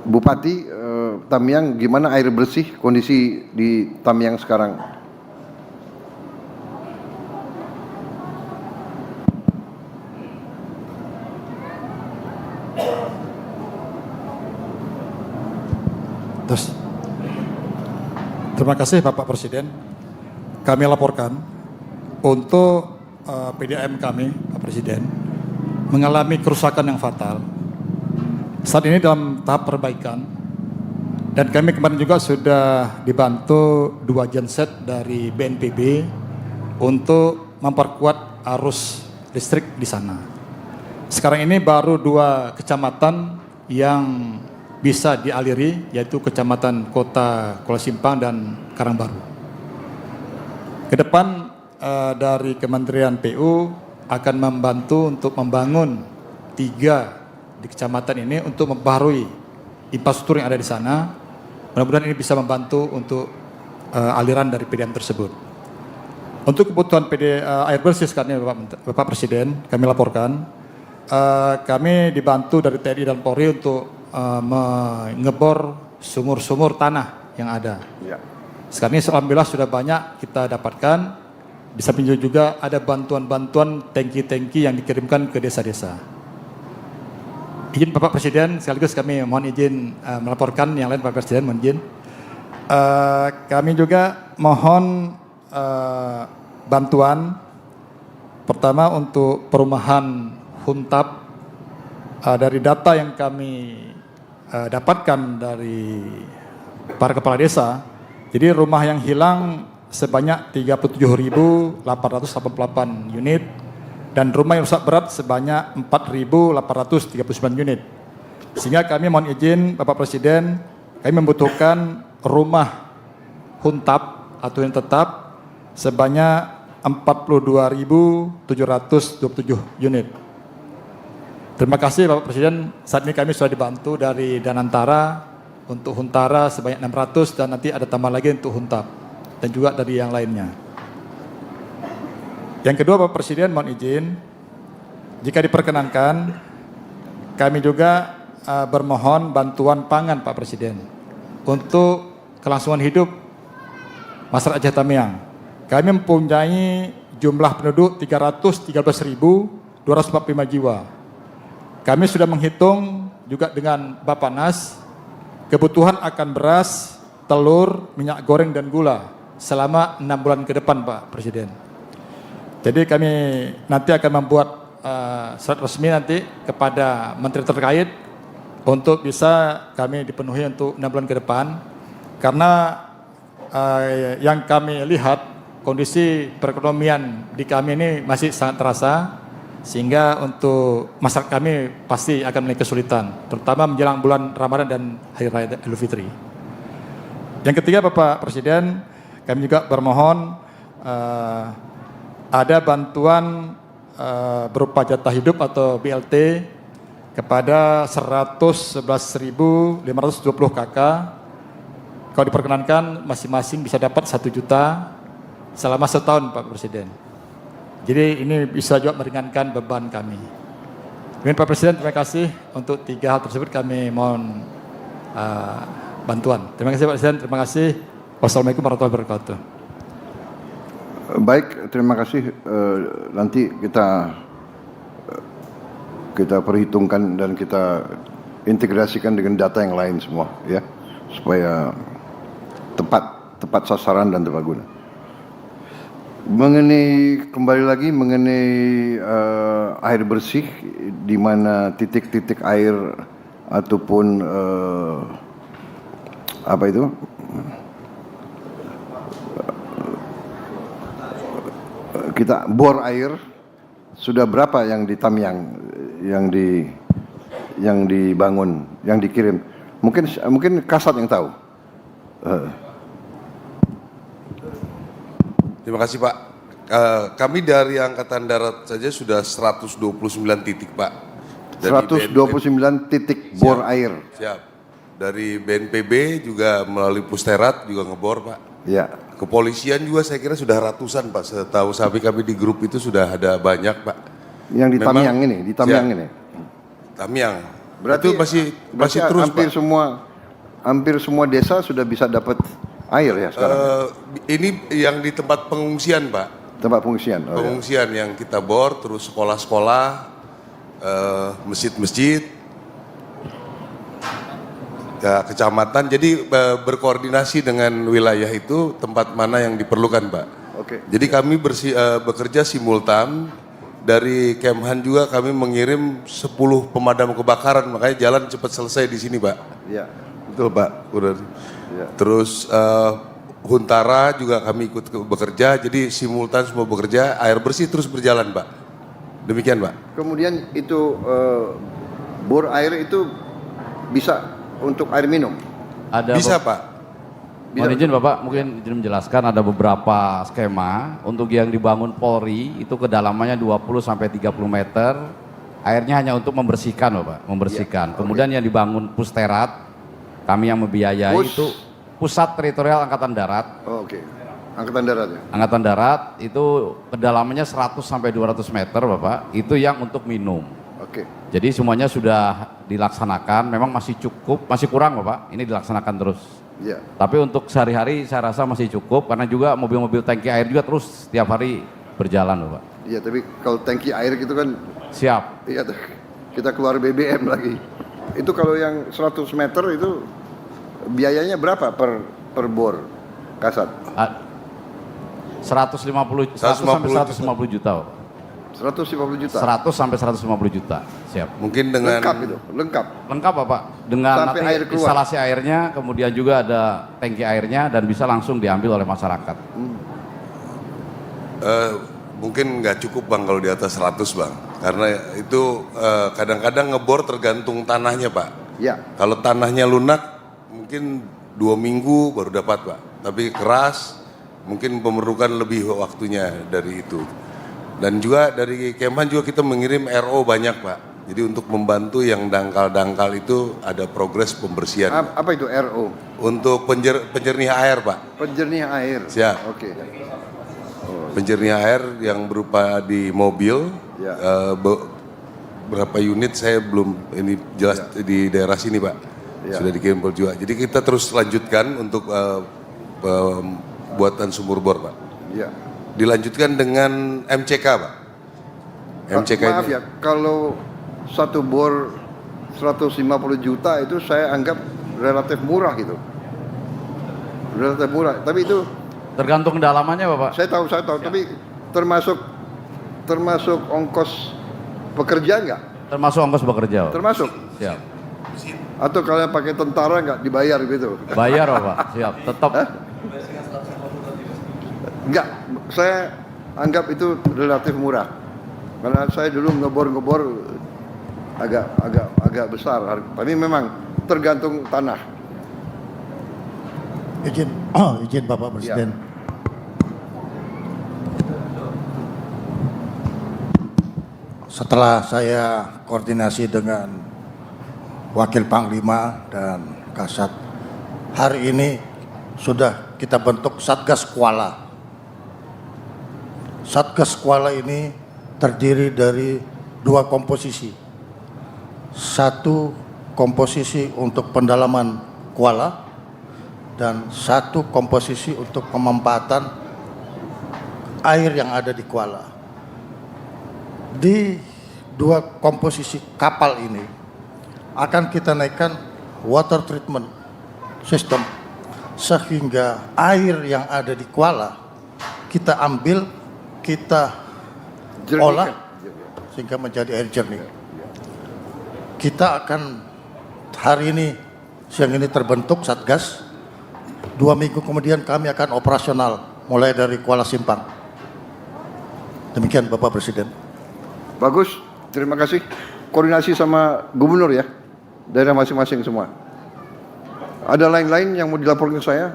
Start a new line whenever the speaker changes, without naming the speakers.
Bupati Tamiang, gimana air bersih kondisi di Tamiang sekarang?
Terus, terima kasih Bapak Presiden. Kami laporkan untuk PDAM kami, Pak Presiden, mengalami kerusakan yang fatal. Saat ini dalam tahap perbaikan, dan kami kemarin juga sudah dibantu 2 genset dari BNPB untuk memperkuat arus listrik di sana. Sekarang ini baru 2 kecamatan yang bisa dialiri, yaitu Kecamatan Kota Kuala Simpang dan Karangbaru. Ke depan dari Kementerian PU akan membantu untuk membangun 3 di kecamatan ini untuk memperbarui infrastruktur yang ada di sana. Mudah-mudahan ini bisa membantu untuk aliran dari PDAM tersebut. Untuk kebutuhan air bersih sekarang ini Bapak Presiden, kami laporkan kami dibantu dari TNI dan Polri untuk mengebor sumur-sumur tanah yang ada. Ya. Sekarang ini alhamdulillah sudah banyak kita dapatkan. Bisa juga ada bantuan-bantuan tangki-tangki yang dikirimkan ke desa-desa. Izin Bapak Presiden, sekaligus kami mohon izin melaporkan yang lain Bapak Presiden, mohon izin. Kami juga mohon bantuan pertama untuk perumahan Huntap. Dari data yang kami dapatkan dari para kepala desa, jadi rumah yang hilang sebanyak 37.888 unit dan rumah yang rusak berat sebanyak 4.839 unit. Sehingga kami mohon izin Bapak Presiden, kami membutuhkan rumah Huntap atau yang tetap sebanyak 42.727 unit. Terima kasih Bapak Presiden, saat ini kami sudah dibantu dari Danantara untuk Huntara sebanyak 600 dan nanti ada tambah lagi untuk Huntap dan juga dari yang lainnya. Yang kedua Bapak Presiden mohon izin, jika diperkenankan kami juga bermohon bantuan pangan Pak Presiden untuk kelangsungan hidup masyarakat Aceh Tamiang. Kami mempunyai jumlah penduduk 313.245 jiwa. Kami sudah menghitung juga dengan Bappenas kebutuhan akan beras, telur, minyak goreng dan gula selama 6 bulan ke depan Pak Presiden. Jadi kami nanti akan membuat surat resmi nanti kepada menteri terkait untuk bisa kami dipenuhi untuk 6 bulan ke depan. Karena yang kami lihat kondisi perekonomian di kami ini masih sangat terasa. Sehingga untuk masyarakat kami pasti akan memiliki kesulitan, terutama menjelang bulan Ramadan dan Hari Raya Idul Fitri. Yang ketiga Bapak Presiden, kami juga bermohon ada bantuan berupa jatah hidup atau BLT kepada 111.520 KK. Kalau diperkenankan masing-masing bisa dapat 1 juta selama setahun Pak Presiden. Jadi ini bisa juga meringankan beban kami. Pak Presiden, terima kasih untuk 3 hal tersebut kami mohon bantuan. Terima kasih Pak Presiden, terima kasih. Wassalamualaikum warahmatullahi wabarakatuh.
Baik, terima kasih. Nanti kita perhitungkan dan kita integrasikan dengan data yang lain semua, ya, supaya tepat sasaran dan tepat guna. Kembali lagi mengenai air bersih, di mana titik-titik air ataupun kita bor air, sudah berapa yang di Tamiang yang dibangun, yang dikirim? Mungkin Kasat yang tahu.
Terima kasih Pak. Kami dari Angkatan Darat saja sudah 129 titik Pak.
129 titik bor air.
Siap. Dari BNPB juga melalui Pusterat juga ngebor Pak.
Ya.
Kepolisian juga saya kira sudah ratusan Pak. Setahu kami di grup itu sudah ada banyak Pak.
Yang di Tamiang ini, di Tamiang ini.
Tamiang.
Berarti
itu masih terus,
hampir
Pak.
hampir semua desa sudah bisa dapat air ya sekarang.
Ini yang di tempat pengungsian, Pak.
Tempat pengungsian. Oh, ya.
Pengungsian yang kita bor, terus sekolah-sekolah, masjid-masjid, ya, kecamatan. Jadi berkoordinasi dengan wilayah itu tempat mana yang diperlukan, Pak.
Oke.
Jadi kami bekerja simultan. Dari Kemhan juga kami mengirim 10 pemadam kebakaran, makanya jalan cepat selesai di sini, Pak.
Ya.
Betul, Pak. Udah.
Ya.
Terus Huntara juga kami ikut bekerja, jadi simultan semua bekerja, air bersih terus berjalan, Pak. Demikian, Pak.
Kemudian itu bor air itu bisa untuk air minum.
Ada
Bisa, Pak.
Mohon izin Bapak, mungkin izin menjelaskan ada beberapa skema untuk yang dibangun Polri itu kedalamannya 20 sampai 30 meter. Airnya hanya untuk membersihkan, Bapak, membersihkan. Kemudian yang dibangun Pusterat, kami yang membiayai itu Pusat Teritorial Angkatan Darat.
Oh, oke. Angkatan darat ya.
Angkatan Darat itu kedalamannya 100 sampai 200 meter, Bapak. Itu yang untuk minum.
Oke.
Jadi semuanya sudah dilaksanakan, memang masih cukup, masih kurang, Bapak. Ini dilaksanakan terus.
Ya.
Tapi untuk sehari-hari saya rasa masih cukup karena juga mobil-mobil tangki air juga terus setiap hari berjalan, Bapak.
Iya, tapi kalau tangki air gitu kan,
Siap.
iya tuh, kita keluar BBM lagi. Itu kalau yang 100 meter itu biayanya berapa per bor, Kasat?
100 sampai 150 juta, Bapak.
150 juta.
100 sampai 150 juta. Siap.
Mungkin dengan
Lengkap itu, lengkap.
Lengkap, Bapak. Dengan
Sampai
nanti
air keluar.
instalasi airnya, kemudian juga ada tangki airnya dan bisa langsung diambil oleh masyarakat.
mungkin nggak cukup, Bang, kalau di atas 100, Bang. Karena itu kadang-kadang ngebor tergantung tanahnya, Pak.
Ya.
Kalau tanahnya lunak mungkin 2 minggu baru dapat, Pak. Tapi keras mungkin memerlukan lebih waktunya dari itu. Dan juga dari Kemhan juga kita mengirim RO banyak, Pak. Jadi untuk membantu yang dangkal-dangkal itu ada progres pembersihan.
Apa itu RO?
Untuk penjernih air, Pak.
Penjernih air.
Siap.
Oke.
Penjernih air yang berupa di mobil,
Ya.
berapa unit saya belum ini jelas di daerah sini, Pak.
Ya.
Sudah dikirim juga. Jadi kita terus lanjutkan untuk buatan sumur bor, Pak.
Ya.
Dilanjutkan dengan MCK, Pak. MCK
Maaf
itu
ya, kalau satu bor 150 juta itu saya anggap relatif murah gitu. Relatif murah, tapi itu
Tergantung kedalamannya, Bapak.
saya tahu, tapi termasuk ongkos pekerjaan nggak?
Termasuk ongkos bekerja, Bapak.
Termasuk?
Siap.
Atau kalian pakai tentara nggak dibayar gitu?
Bayar, Bapak. Siap. Tetap.
Enggak, saya anggap itu relatif murah. Karena saya dulu ngebor agak besar, tapi memang tergantung tanah.
Izin Bapak Presiden. Setelah saya koordinasi dengan Wakil Panglima dan Kasat, hari ini sudah kita bentuk Satgas Kuala. Satgas Kuala ini terdiri dari 2 komposisi. Satu komposisi untuk pendalaman kuala dan 1 komposisi untuk pemanfaatan air yang ada di kuala. Di 2 komposisi kapal ini akan kita naikkan water treatment system sehingga air yang ada di kuala kita ambil, kita olah sehingga menjadi air jernih. Kita akan hari ini, siang ini terbentuk Satgas. 2 minggu kemudian kami akan operasional mulai dari Kuala Simpang. Demikian Bapak Presiden.
Bagus, terima kasih. Koordinasi sama gubernur ya, daerah masing-masing semua. Ada lain-lain yang mau dilaporkan ke saya?